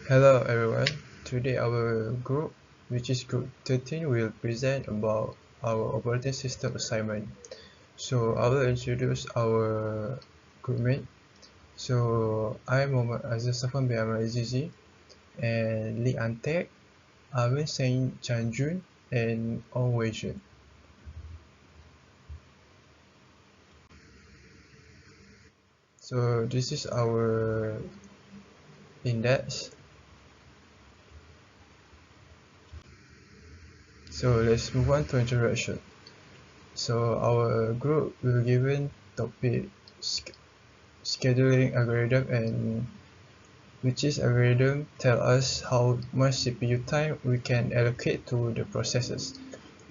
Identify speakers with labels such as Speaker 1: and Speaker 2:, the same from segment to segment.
Speaker 1: Hello everyone, today our group, which is group 13, will present about our operating system assignment. So I will introduce our groupmate. So I'm Muhammad Azhar Safan bin Amar Azizi and Lee Antek, Arvin Saint Chanjun and Ong Wei Jun. So this is our index. So let's move on to introduction. So our group will given topic scheduling algorithm, and which is algorithm tell us how much CPU time we can allocate to the processes.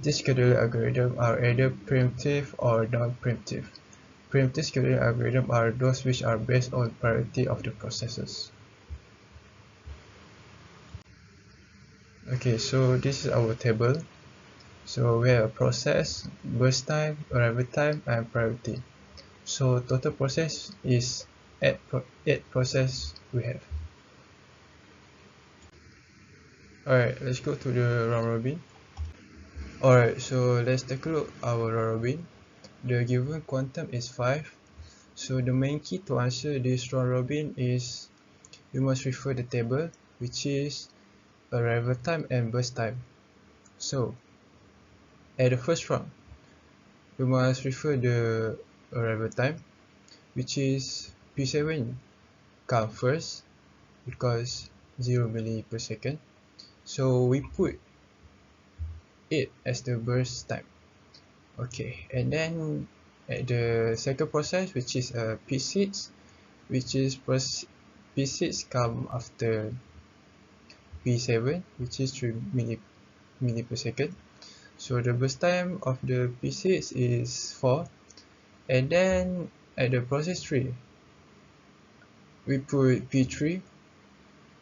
Speaker 1: These scheduling algorithms are either preemptive or non-preemptive. Preemptive scheduling algorithms are those which are based on priority of the processes. Okay, so this is our table. So we have process, burst time, arrival time, and priority. So total process is 8 process we have. Alright, let's go to the round robin. Alright, so let's take a look at our round robin. The given quantum is 5. So the main key to answer this round robin is you must refer the table, which is arrival time and burst time. So at the first round, we must refer the arrival time, which is P7 come first because 0 milli per second. So we put it as the burst time. Okay, and then at the second process, which is P6, which is P6 come after P7, which is 3 milli per second. So the burst time of the P6 is 4, and then at the process 3, we put P3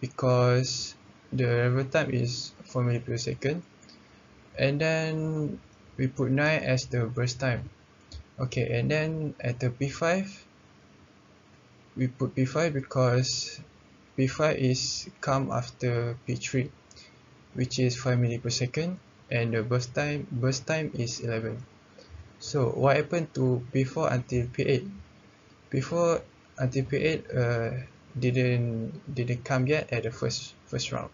Speaker 1: because the arrival time is 4 milli per second, and then we put 9 as the burst time. Okay, and then at the P5, we put P5 because P5 is come after P3, which is 5 milli per second, and the burst time is 11. So what happened to P4 until P8? P4 until P8 didn't come yet at the first round.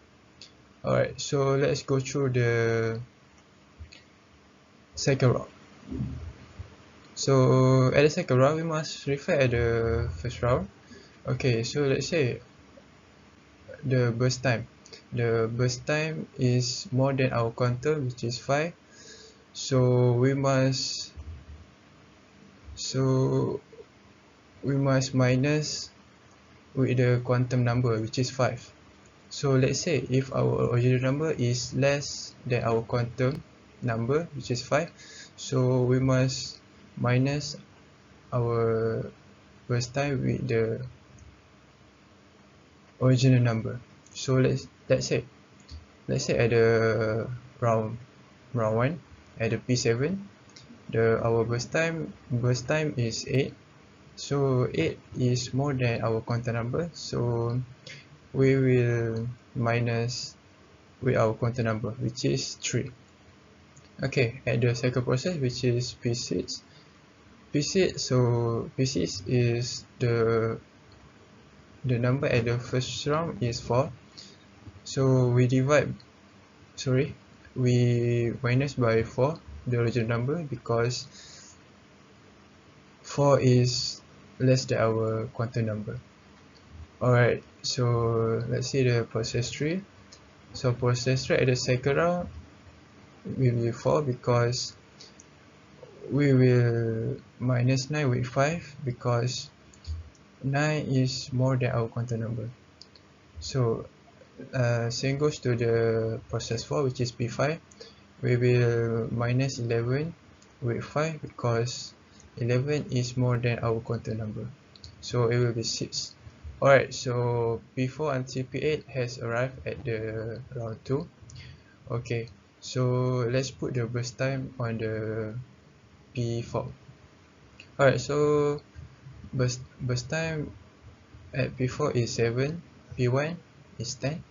Speaker 1: Alright, so let's go through the second round. So at the second round, we must refer at the first round. Okay, so let's say the burst time. The burst time is more than our quantum, which is 5. So we must minus with the quantum number, which is 5. So let's say if our original number is less than our quantum number, which is 5, so we must minus our burst time with the original number. So let's say at the round 1, at the P7, our burst time is 8. So 8 is more than our quantum number, so we will minus with our quantum number, which is 3. Okay, at the second process, which is P6, so P6 is the number at the first round is 4. So we minus by 4 the original number because 4 is less than our quantum number. Alright, so let's see the process 3. So process 3 at the second round will be 4 because we will minus 9 with 5 because 9 is more than our quantum number. So same goes to the process 4, which is P5. We will minus 11 with 5 because 11 is more than our quantum number, so it will be 6. Alright, so P4 until P8 has arrived at the round 2. Okay, so let's put the burst time on the P4. Alright, so burst time at P4 is 7, P1 is 10,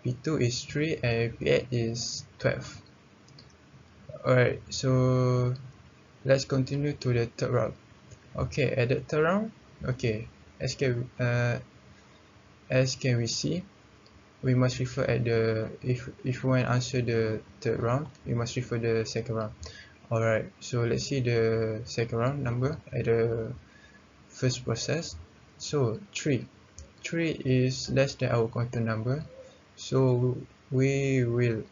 Speaker 1: P2 is 3 and P8 is 12. Alright, so let's continue to the third round. Okay, at the third round, okay, as can we see, we must refer at the if we want to answer the third round, we must refer the second round. Alright, so let's see the second round number at the first process. So 3 is less than our quantum number, so we will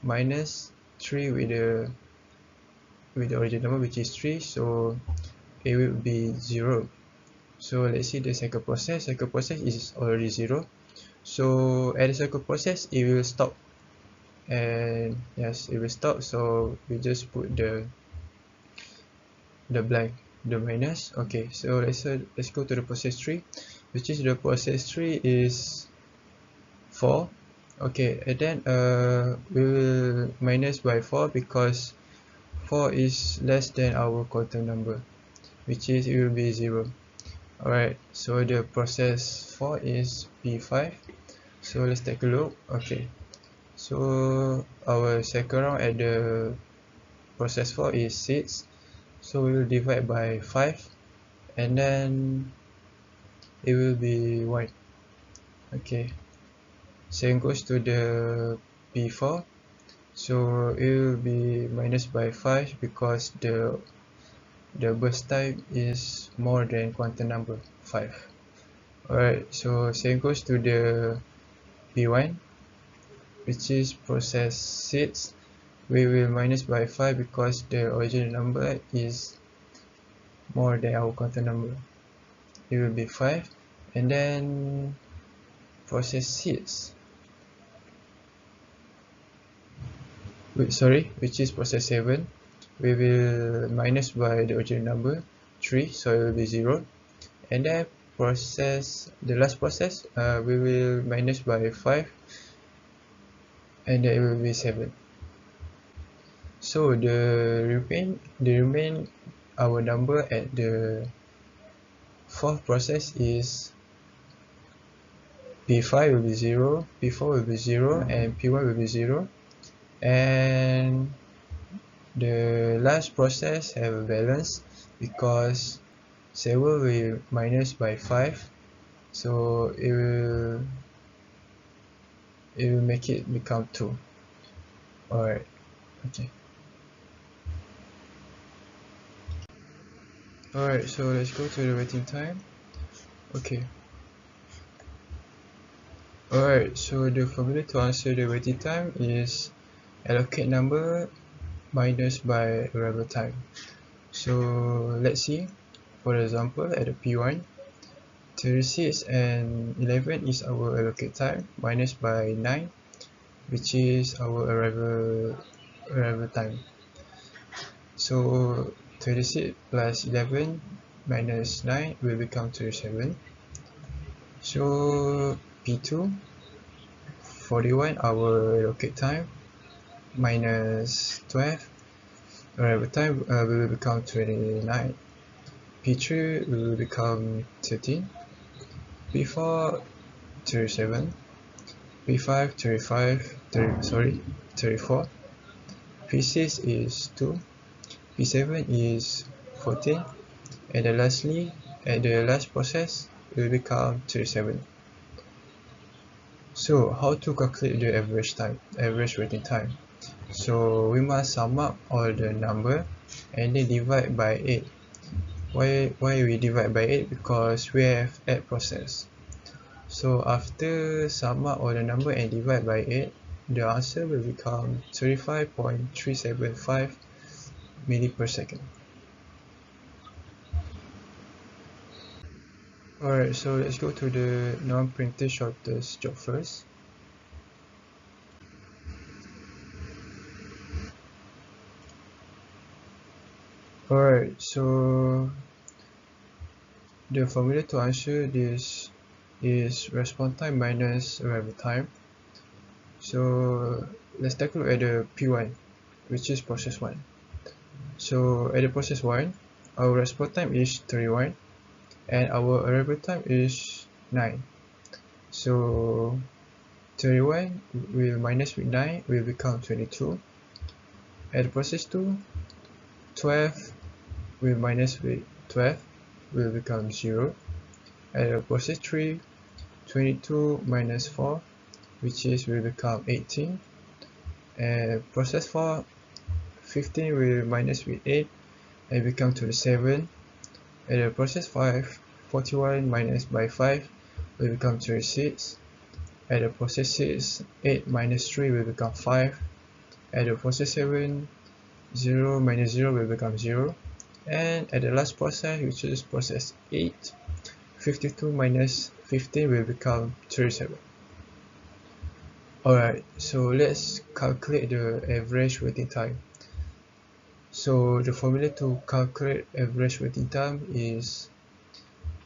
Speaker 1: minus 3 with the original number, which is 3, so it will be 0. So let's see the second process. Second process is already 0, so at the second process it will stop, and yes, it will stop, so we just put the blank, the minus. Okay, so let's go to the process 3, which is the process 3 is 4. Okay, and then we will minus by 4 because 4 is less than our quantum number, which is it will be 0. Alright, so the process 4 is P5. So let's take a look. Okay, so our second round at the process 4 is 6, so we will divide by 5, and then it will be 1. Okay, same goes to the P4, so it will be minus by 5 because the burst time is more than quantum number 5. Alright, so same goes to the P1, which is process 6. We will minus by 5 because the original number is more than our quantum number. It will be 5. And then process 6, which is process 7, we will minus by the original number 3, so it will be 0. And then the last process, we will minus by 5, and then it will be 7. So the remain our number at the fourth process is P5 will be 0, P4 will be 0, and P1 will be 0. And the last process have a balance because 7 will minus by 5, so it will make it become 2. Alright, okay. Alright, so let's go to the waiting time. Okay. Alright, so the formula to answer the waiting time is allocate number minus by arrival time. So let's see, for example, at the P1, 36 and 11 is our allocate time, minus by 9, which is our arrival time. So 36 plus 11 minus 9 will become 37. So P2, 41 our allocate time, minus 12, arrival time will become 29. P3 will become 13. P4, 37. P5, 34. P6 is 2. P7 is 14. And then lastly, at the last process, will become 37. So how to calculate the average waiting time? So we must sum up all the number and then divide by 8. Why we divide by 8? Because we have 8 process. So after sum up all the number and divide by 8, the answer will become 35.375 milli per second. Alright, so let's go to the non-printed shortest job first. Alright, so the formula to answer this is response time minus arrival time. So let's take a look at the P1, which is process 1. So at the process 1, our response time is 31 and our arrival time is 9. So 31 will minus with 9 will become 22. At the process 2, 12 will minus with 12 will become 0. At the process 3, 22 minus 4, which is will become 18. And process 4, 15 will minus with 8 and become 27. And the process 5, 41 minus by 5 will become 36. At the process 6, 8 minus 3 will become 5. At the process 7, 0 minus 0 will become 0. And at the last process, which is process 8, 52 minus 15 will become 37. Alright, so let's calculate the average waiting time. So the formula to calculate average waiting time is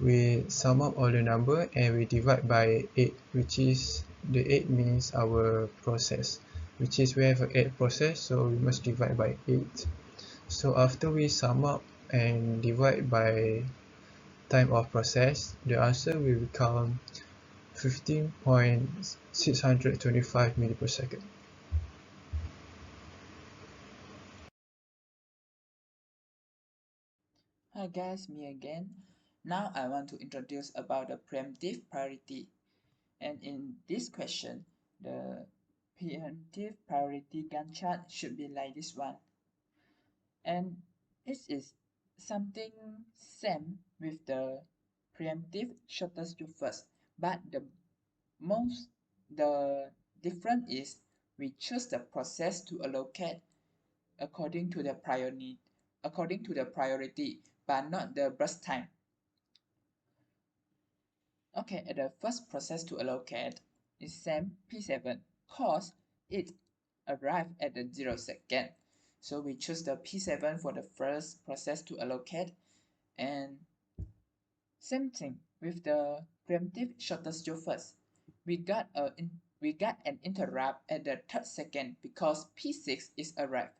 Speaker 1: we sum up all the number and we divide by 8, which is the 8 means our process, which is we have 8 process, so we must divide by 8. So after we sum up and divide by time of process, the answer will become 15.625 milli per second.
Speaker 2: Hi guys, me again. Now I want to introduce about the preemptive priority. And in this question, the preemptive priority Gantt chart should be like this one. And it is something same with the preemptive shortest to first, but most the difference is we choose the process to allocate according to the priority, but not the burst time. Okay, at the first process to allocate is same P7 cause it arrived at the 0 second. So we choose the P7 for the first process to allocate, and same thing with the preemptive shortest job first. We got an interrupt at the 3rd second because P6 is arrived.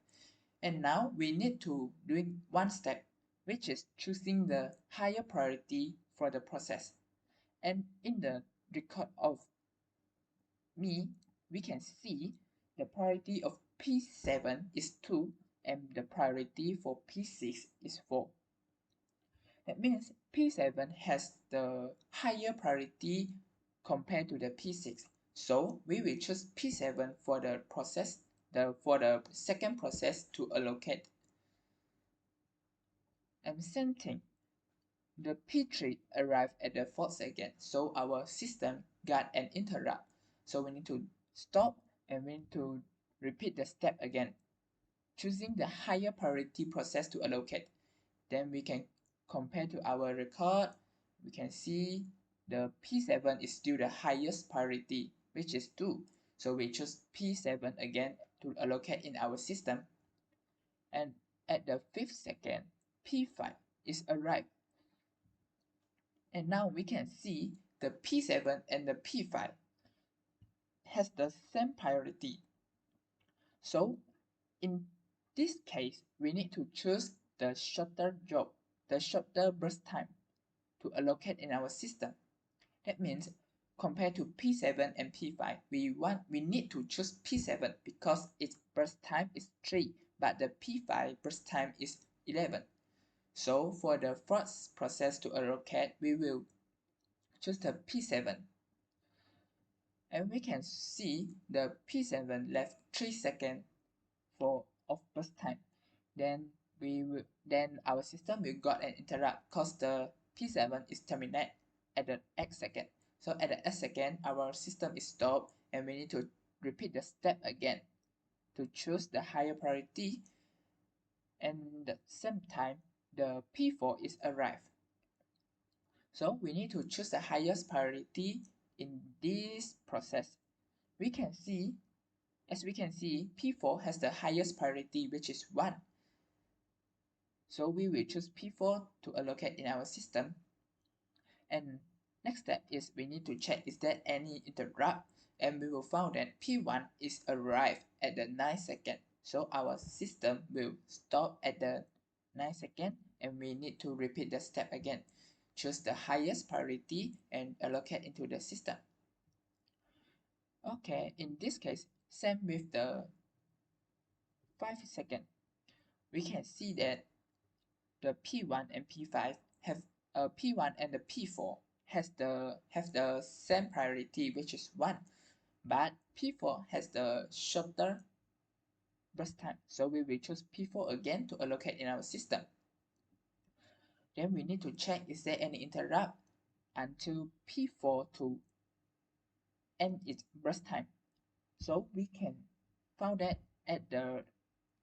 Speaker 2: And now we need to doing one step, which is choosing the higher priority for the process. And in the record of me, we can see the priority of P7 is 2 and the priority for P6 is 4. That means P7 has the higher priority compared to the P6. So we will choose P7 for the second process to allocate. And same thing, the P3 arrived at the 4th second, so our system got an interrupt. So we need to stop and we need to repeat the step again, choosing the higher priority process to allocate. Then we can compare to our record. We can see the P7 is still the highest priority, which is 2. So we choose P7 again to allocate in our system. And at the 5th second, P5 is arrived. And now we can see the P7 and the P5 has the same priority. So in this case, we need to choose the shorter job, the shorter burst time to allocate in our system. That means compared to P7 and P5, we need to choose P7 because its burst time is 3, but the P5 burst time is 11. So for the first process to allocate, we will choose the P7. And we can see the P7 left 3 seconds of burst time. Then our system will got an interrupt because the P7 is terminate at the X second. So at the X second, our system is stopped and we need to repeat the step again to choose the higher priority, and the same time the P4 is arrived. So we need to choose the highest priority in this process. We can see As we can see, P4 has the highest priority, which is 1. So we will choose P4 to allocate in our system. And next step is we need to check is there any interrupt, and we will find that P1 is arrived at the 9th second. So our system will stop at the 9th second and we need to repeat the step again. Choose the highest priority and allocate into the system. Okay, in this case, same with the 5 second. We can see that the P1 and P5 have P1 and the P4 have the same priority, which is 1, but P4 has the shorter burst time, so we will choose P4 again to allocate in our system. Then we need to check is there any interrupt until P4 to end its burst time. So we can found that at the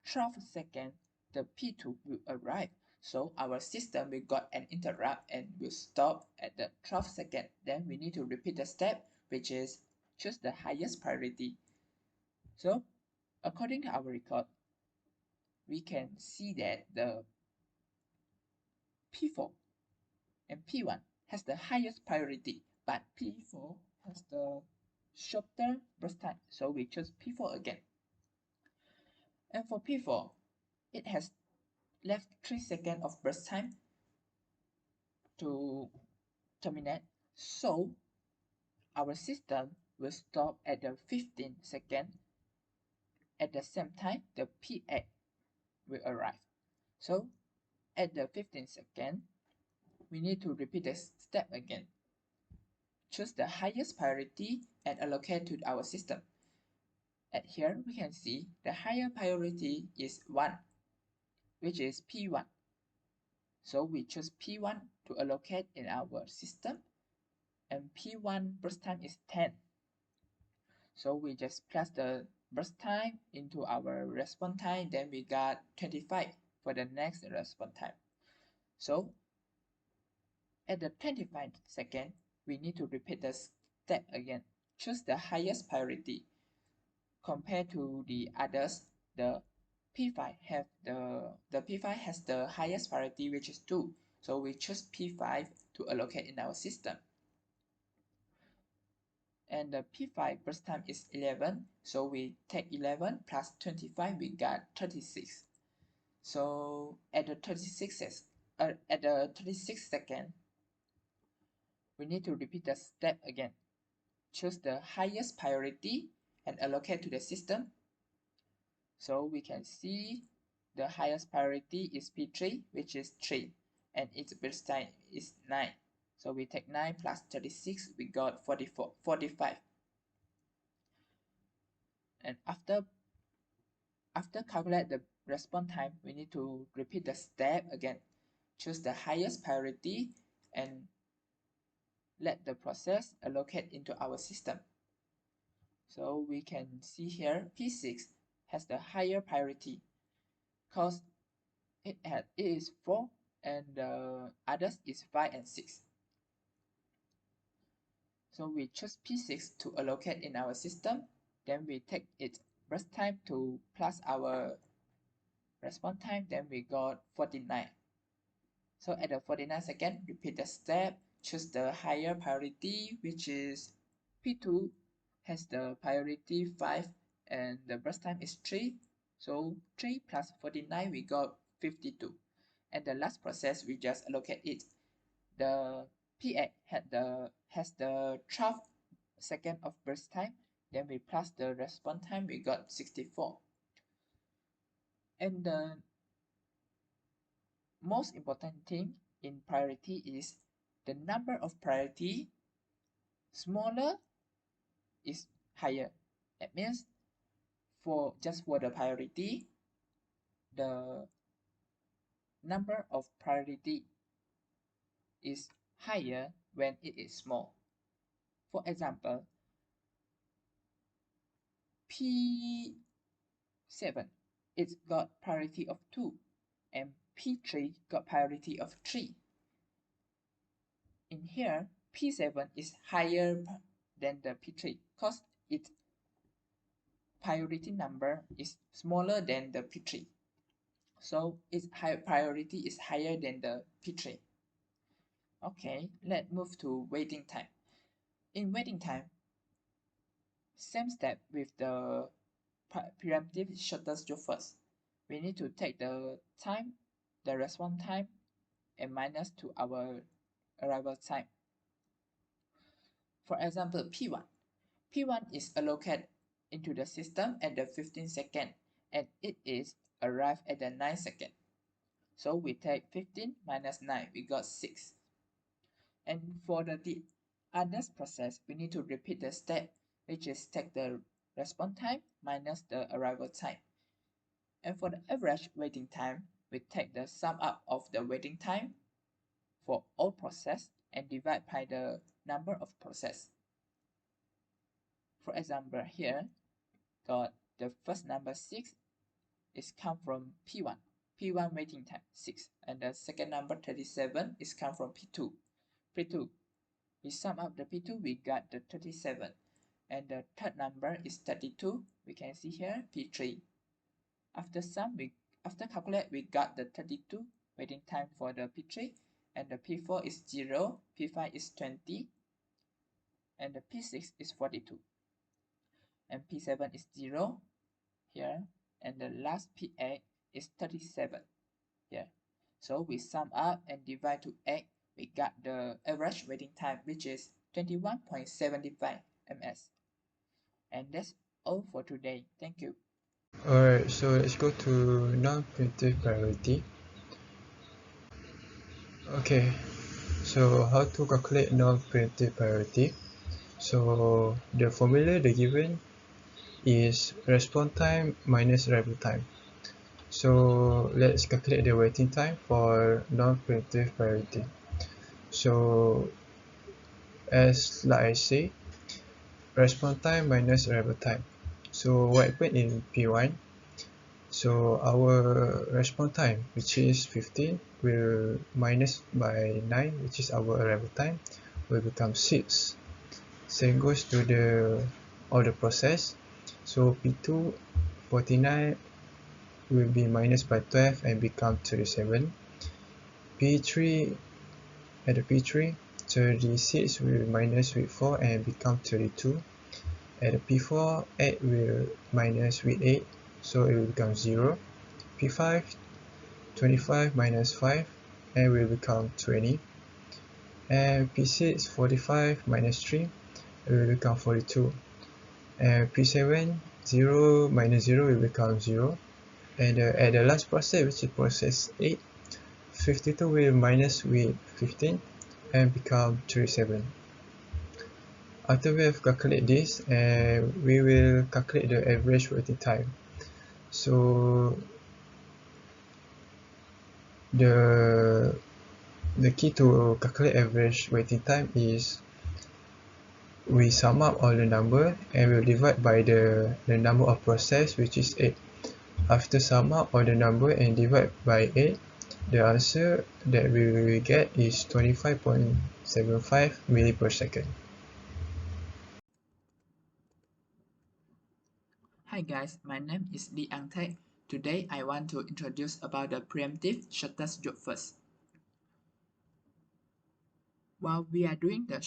Speaker 2: 12th second, the P2 will arrive. So our system will got an interrupt and will stop at the 12th second. Then we need to repeat the step, which is choose the highest priority. So according to our record, we can see that the P4 and P1 has the highest priority, but P4 has the shorter burst time. So we choose P4 again. And for P4, it has left 3 seconds of burst time to terminate. So our system will stop at the 15 second. At the same time, the P8 will arrive. So at the 15 second, we need to repeat the step again. Choose the highest priority and allocate to our system. At here, we can see the higher priority is 1, which is P1. So we choose P1 to allocate in our system, and P1 burst time is 10. So we just plus the burst time into our response time, then we got 25 for the next response time. So at the 25 second, we need to repeat the step again. Choose the highest priority. Compared to the others, the P5 have the P5 has the highest priority, which is 2. So we choose P5 to allocate in our system. And the P5 burst time is 11, so we take 11 plus 25, we got 36. So at the 36th second, we need to repeat the step again. Choose the highest priority and allocate to the system. So we can see the highest priority is P3, which is 3, and its burst time is 9. So we take 9 plus 36, we got 45. And after calculate the response time, we need to repeat the step again. Choose the highest priority and let the process allocate into our system. So we can see here P6 has the higher priority because it is 4 and the others is 5 and 6. So we choose P6 to allocate in our system. Then we take its burst time to plus our response time. Then we got 49. So at the 49 second, repeat the step, choose the higher priority, which is P2 has the priority 5 and the burst time is 3. So 3 plus 49, we got 52. And the last process, we just allocate it. The P8 has the 12 second of burst time. Then we plus the response time, we got 64. And the most important thing in priority is the number of priority smaller is higher. That means for the priority, the number of priority is higher when it is small. For example, P7 it's got priority of 2 and P3 got priority of 3. In here, P7 is higher than the P3 because its priority number is smaller than the P3. So its high priority is higher than the P3. Okay, let's move to waiting time. In waiting time, same step with the preemptive shortest job first. We need to take the time, the response time, and minus to our arrival time. For example, P1. P1 is allocated into the system at the 15 second and it is arrived at the 9 second. So we take 15 minus 9, we got 6. And for the others process, we need to repeat the step, which is take the response time minus the arrival time. And for the average waiting time, we take the sum up of the waiting time for all process and divide by the number of process. For example, here, got the first number 6 is come from P1. P1 waiting time 6, and the second number 37 is come from P2. P2, we sum up the P2, we got the 37, and the third number is 32. We can see here P3. After calculate, we got the 32 waiting time for the P3, and the P4 is 0, P5 is 20, and the P6 is 42, and P7 is 0 here, and the last P8 is 37 here. So we sum up and divide to 8, we got the average waiting time, which is 21.75 ms. And that's all for today. Thank you.
Speaker 1: Alright, so let's go to non-preemptive priority. Okay, so how to calculate non-preemptive priority? So the formula they given is response time minus arrival time. So let's calculate the waiting time for non-preemptive priority. So as like I say, response time minus arrival time. So what happened in P1? So our response time, which is 15, will minus by 9, which is our arrival time, will become 6. Same goes to the order process. So P2 49 will be minus by 12 and become 37. P3 at the P3 36 will minus with 4 and become 32. At the P4 8 will minus with 8, so it will become 0. P5 25 minus 5 and will become 20. And P6 45 minus 3 will become 42. And P7 0 minus 0 will become 0. And at the last process, which is process 8, 52 will minus with 15 and become 37. After we have calculated this, we will calculate the average waiting time. So the key to calculate average waiting time is we sum up all the number and we'll divide by the number of process, which is 8. After sum up all the number and divide by 8, the answer that we will get is 25.75 milli per second.
Speaker 2: Hi guys, my name is Lee Ang Taek. Today I want to introduce about the preemptive shortest job first. While we are doing the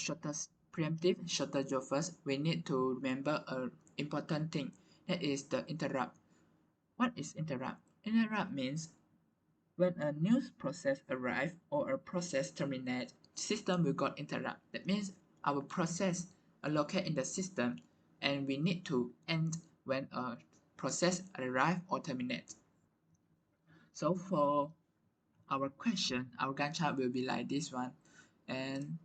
Speaker 2: preemptive shortest job first, we need to remember an important thing, that is the interrupt. What is interrupt? Interrupt means when a new process arrives or a process terminates, system will got interrupt. That means our process allocate in the system and we need to end when a process arrive or terminate. So for our question, our Gantt chart will be like this one. And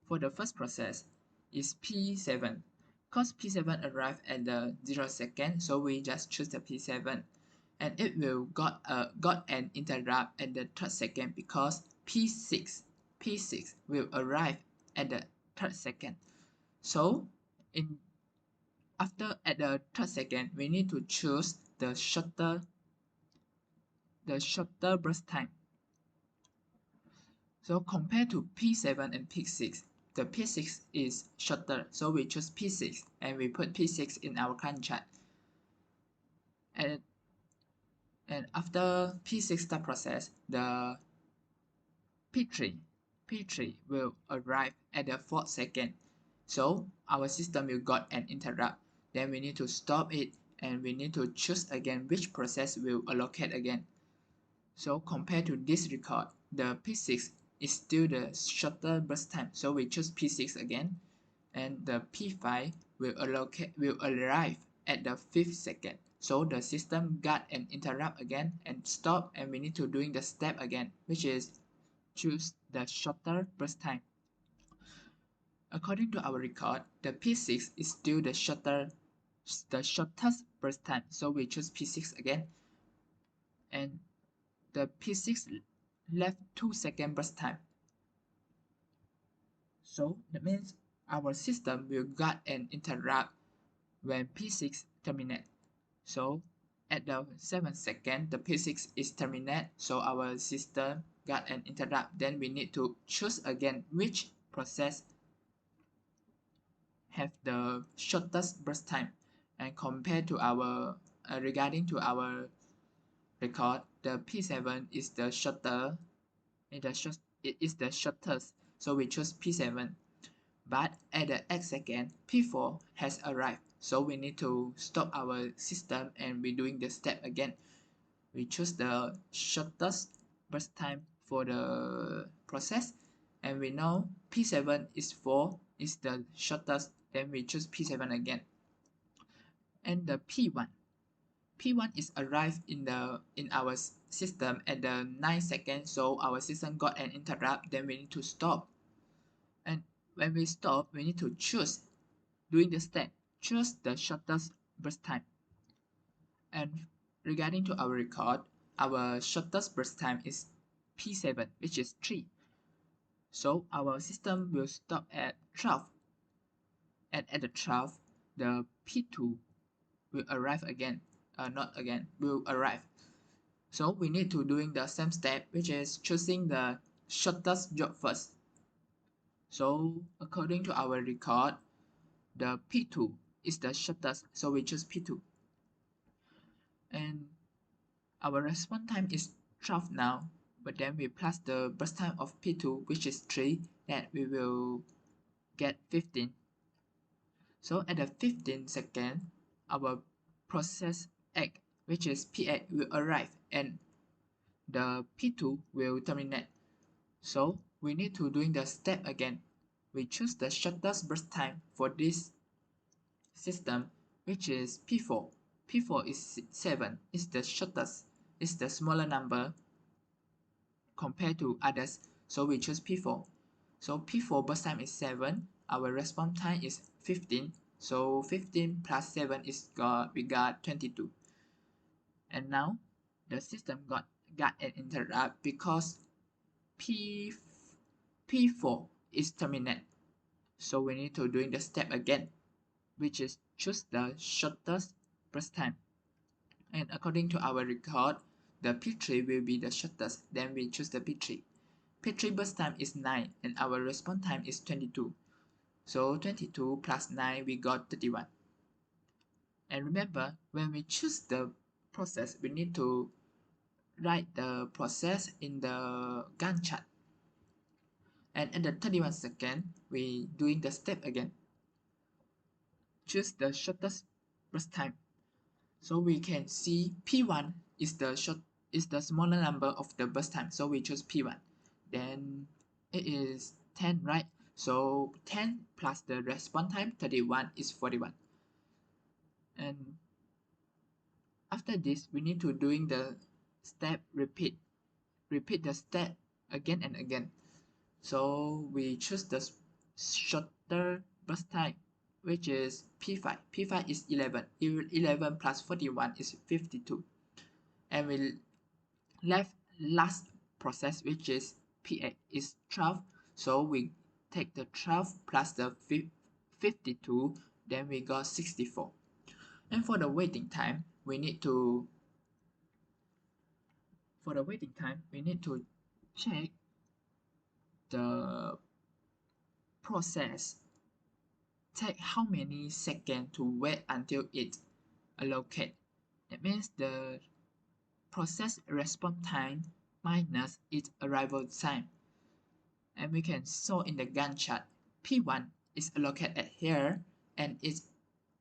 Speaker 2: for the first process is P7. Cause P7 arrived at the 0 second, so we just choose the P7. And it will got an interrupt at the 3rd second because P6 will arrive at the 3rd second. So at the 3rd second, we need to choose the shorter burst time. So compared to P7 and P6, the P6 is shorter, so we choose P6 and we put P6 in our Gantt chart. And after P6 start process, the P3 will arrive at the 4th second. So our system will got an interrupt. Then we need to stop it and we need to choose again which process will allocate again. So compared to this record, the P6 is still the shorter burst time, so we choose P6 again. and the P5 will arrive at the 5th second. So the system got an interrupt again and stop, and we need to doing the step again, which is choose the shorter burst time. According to our record, the P6 is still the shortest burst time, so we choose P6 again, and the P6 left 2-second burst time. So that means our system will get an interrupt when P6 terminates. So at the 7th second, the P6 is terminated, so our system got an interrupt. Then we need to choose again which process have the shortest burst time, and compared to our regarding to our record, the P7 is the shortest, so we choose P7. But at the 8th second, P4 has arrived, so we need to stop our system and we're doing the step again. We choose the shortest burst time for the process, and we know P7 is the shortest, then we choose P7 again. And the P1 is arrived in our system at the 9th second, so our system got an interrupt, then we need to stop. And when we stop, we need to choose doing the step, choose the shortest burst time. And regarding to our record, our shortest burst time is P7, which is 3. So our system will stop at 12. And at the 12, the P2 will arrive again. Will arrive. So we need to doing the same step, which is choosing the shortest job first. So according to our record, the P2 is the shortest, so we choose P2. And our response time is 12 now, but then we plus the burst time of P2, which is 3, that we will get 15. So at the 15th second, our process X, which is P8, will arrive and the P2 will terminate. So we need to doing the step again. We choose the shortest burst time for this system, which is P4. P4 is 7, is the shortest, is the smaller number compared to others, so we choose P4. So P4 burst time is 7, our response time is 15, so 15 plus 7 we got 22. And now the system got an interrupt because P4 is terminated. So we need to doing the step again, which is choose the shortest burst time. And according to our record, the P3 will be the shortest, then we choose the P3. P3 burst time is 9 and our response time is 22. So 22 plus 9 we got 31. And remember, when we choose the process, we need to write the process in the Gantt chart. And at the 31 second, we doing the step again. Choose the shortest burst time. So we can see P1 is the smaller number of the burst time, so we choose P1. Then it is 10, right? So 10 plus the response time 31 is 41. And after this, we need to doing the step repeat the step again and again. So we choose the shorter burst time, which is P5. P5 is 11. 11 plus 41 is 52. And we left last process, which is P8, is 12. So we take the 12 plus the 52, then we got 64. And for the waiting time, we need to check the process take how many seconds to wait until it allocate. That means the process response time minus its arrival time. And we can show in the Gantt chart, P1 is allocated at here and its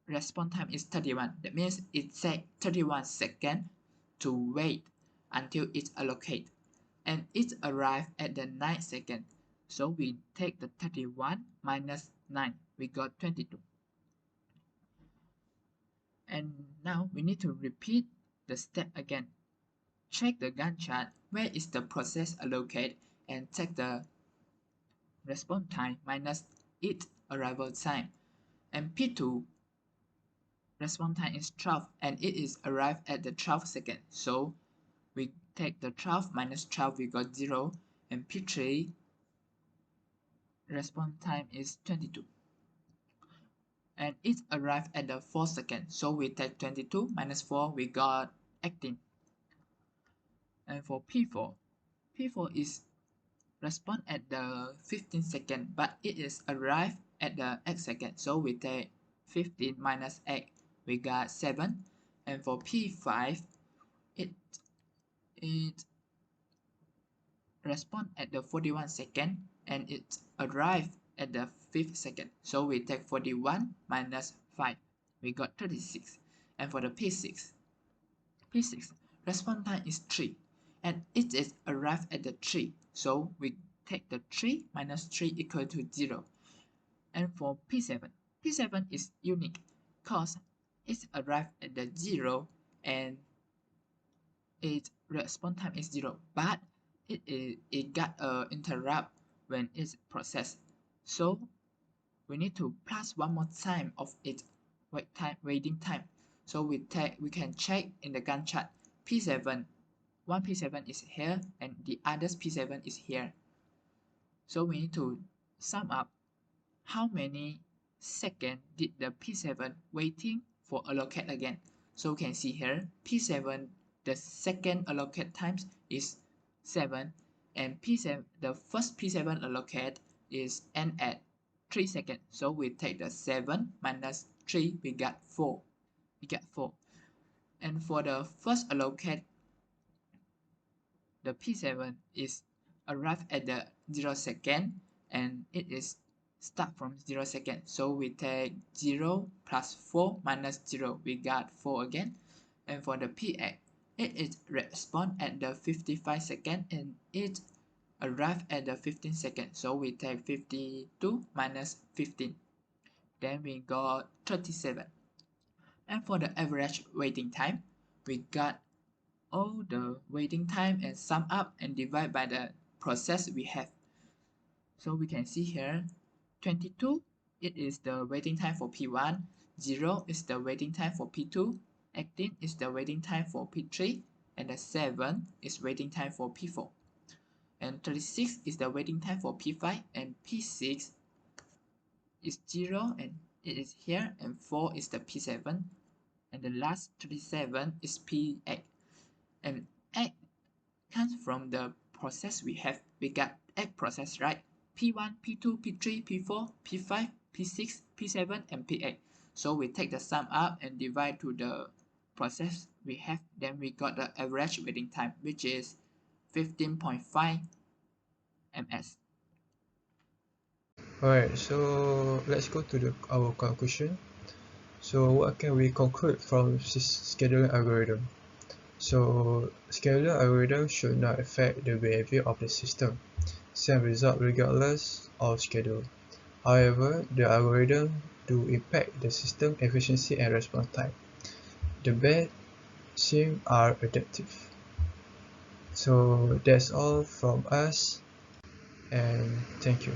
Speaker 2: response time is 31. That means it takes 31 seconds to wait until it's allocated. And it arrived at the 9th second. So we take the 31 minus 9, we got 22. And now we need to repeat the step again. Check the Gantt chart where is the process allocated and take the response time minus its arrival time. And P2 response time is 12 and it is arrived at the 12 second. So we take the 12 minus 12, we got 0. And P3 response time is 22. And it arrived at the 4 second. So we take 22 minus 4, we got 18. And for P4 is respond at the 15 second, but it is arrived at the 8 second. So we take 15 minus 8, we got 7. And for P5, it respond at the 41 second and it arrived at the 5th second. So we take 41 minus 5, we got 36. And for the P6 response time is 3 and it is arrived at the 3. So we take the 3 minus 3 equal to 0. And for P7 is unique because it arrived at the 0 and its response time is 0, but it got interrupt when it's processed. So we need to plus one more time of its waiting time. So we can check in the Gantt chart. P7, one P7 is here and the other P7 is here. So we need to sum up how many seconds did the P7 waiting for allocate again. So we can see here P7, the second allocate times is 7 and P7, the first P7 allocate is end at 3 seconds. So we take the 7 minus 3, we got 4. And for the first allocate, the P7 is arrived at the 0 second and it is start from 0 second. So we take 0 plus 4 minus 0, we got 4 again. And for the P8, it is respond at the 55 second and it arrived at the 15 second. So we take 52 minus 15. Then we got 37. And for the average waiting time, we got all the waiting time and sum up and divide by the process we have. So we can see here 22, it is the waiting time for P1, 0 is the waiting time for P2, 18 is the waiting time for P3, and the 7 is waiting time for P4. And 36 is the waiting time for P5, and P6 is 0 and it is here, and 4 is the P7, and the last 37 is P8. And 8 comes from the process we have. We got 8 process, right? P1, P2, P3, P4, P5, P6, P7, and P8. So we take the sum up and divide to the process we have. Then we got the average waiting time, which is 15.5 ms.
Speaker 1: Alright, so let's go to our conclusion. So what can we conclude from scheduling algorithm? So scheduler algorithm should not affect the behavior of the system. Same result regardless of schedule. However, the algorithm do impact the system efficiency and response time. The best sim are adaptive. So that's all from us and thank you.